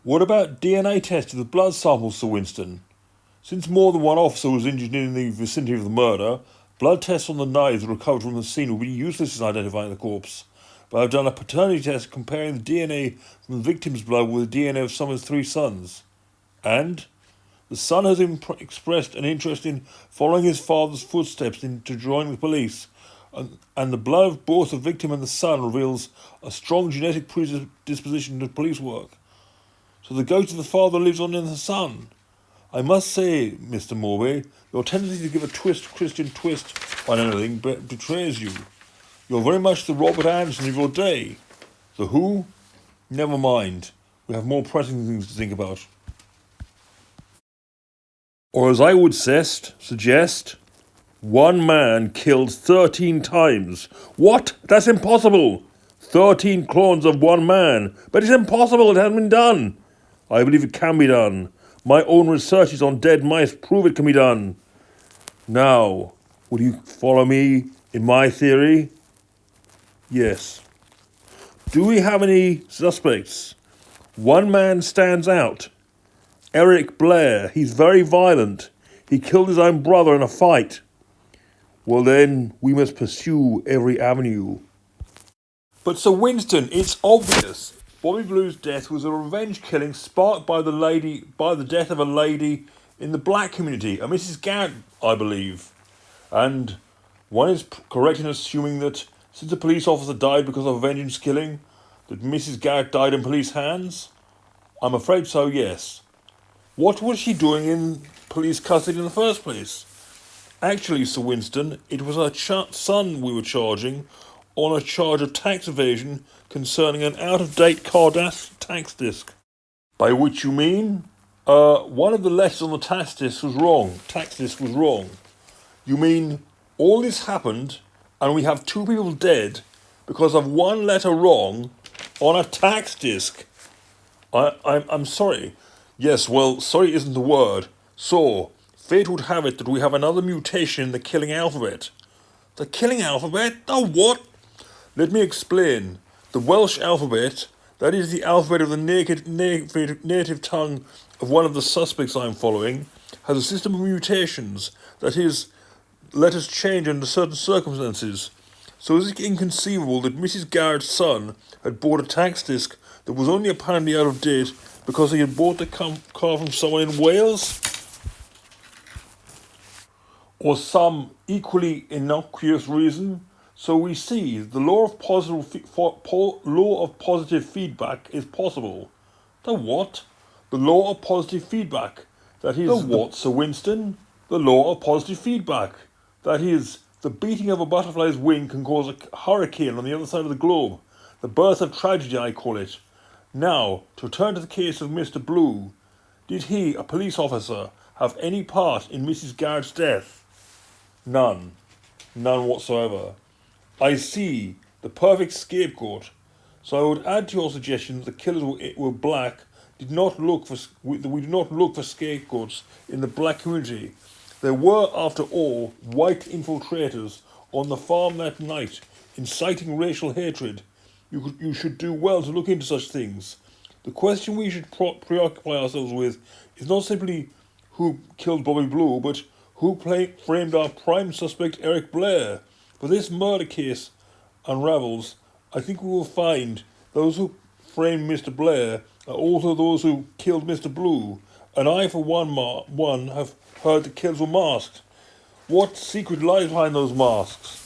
What about DNA tests of the blood samples, Sir Winston? Since more than one officer was injured in the vicinity of the murder, blood tests on the knives recovered from the scene will be useless in identifying the corpse. But I've done a paternity test comparing the DNA from the victim's blood with the DNA of some of his 3 sons. And the son has expressed an interest in following his father's footsteps into joining the police, and the blood of both the victim and the son reveals a strong genetic predisposition to police work. So the ghost of the father lives on in the son. I must say, Mr. Morby, your tendency to give a Christian twist on anything betrays you. You're very much the Robert Anderson of your day. The Who? Never mind. We have more pressing things to think about. Or as I would suggest, one man killed 13 times. What? That's impossible! 13 clones of one man. But it's impossible, it hasn't been done. I believe it can be done. My own researches on dead mice prove it can be done. Now, will you follow me in my theory? Yes. Do we have any suspects? One man stands out. Eric Blair. He's very violent. He killed his own brother in a fight. Well then, we must pursue every avenue. But Sir Winston, it's obvious. Bobby Blue's death was a revenge killing sparked by the death of a lady in the black community, a Mrs. Garrett, I believe. And one is correct in assuming that since a police officer died because of a vengeance killing, that Mrs. Garrett died in police hands? I'm afraid so, yes. What was she doing in police custody in the first place? Actually, Sir Winston, it was her son we were charging on a charge of tax evasion concerning an out-of-date Cardass tax disc. By which you mean? One of the letters on the tax disc was wrong. You mean all this happened and we have 2 people dead because of one letter wrong on a tax disc? I'm sorry. Yes, well, sorry isn't the word. So, fate would have it that we have another mutation in the killing alphabet. The killing alphabet? The what? Let me explain. The Welsh alphabet, that is the alphabet of the native tongue of one of the suspects I'm following, has a system of mutations, that is, letters change under certain circumstances. So is it inconceivable that Mrs. Garrett's son had bought a tax disc that was only apparently out of date because he had bought the car from someone in Wales? Or some equally innocuous reason? So we see the law of positive feedback is possible. The what? The law of positive feedback. That is... The what, Sir Winston? The law of positive feedback. That is, the beating of a butterfly's wing can cause a hurricane on the other side of the globe. The birth of tragedy, I call it. Now, to return to the case of Mr. Blue. Did he, a police officer, have any part in Mrs. Garrett's death? None. None whatsoever. I see. The perfect scapegoat. So I would add to your suggestion that the killers were black. We do not look for scapegoats in the black community. There were, after all, white infiltrators on the farm that night, inciting racial hatred. You should do well to look into such things. The question we should preoccupy ourselves with is not simply who killed Bobby Blue, but who framed our prime suspect Eric Blair. For this murder case unravels, I think we will find those who framed Mr. Blair are also those who killed Mr. Blue, and I, for one, have heard the kills were masked. What secret lies behind those masks?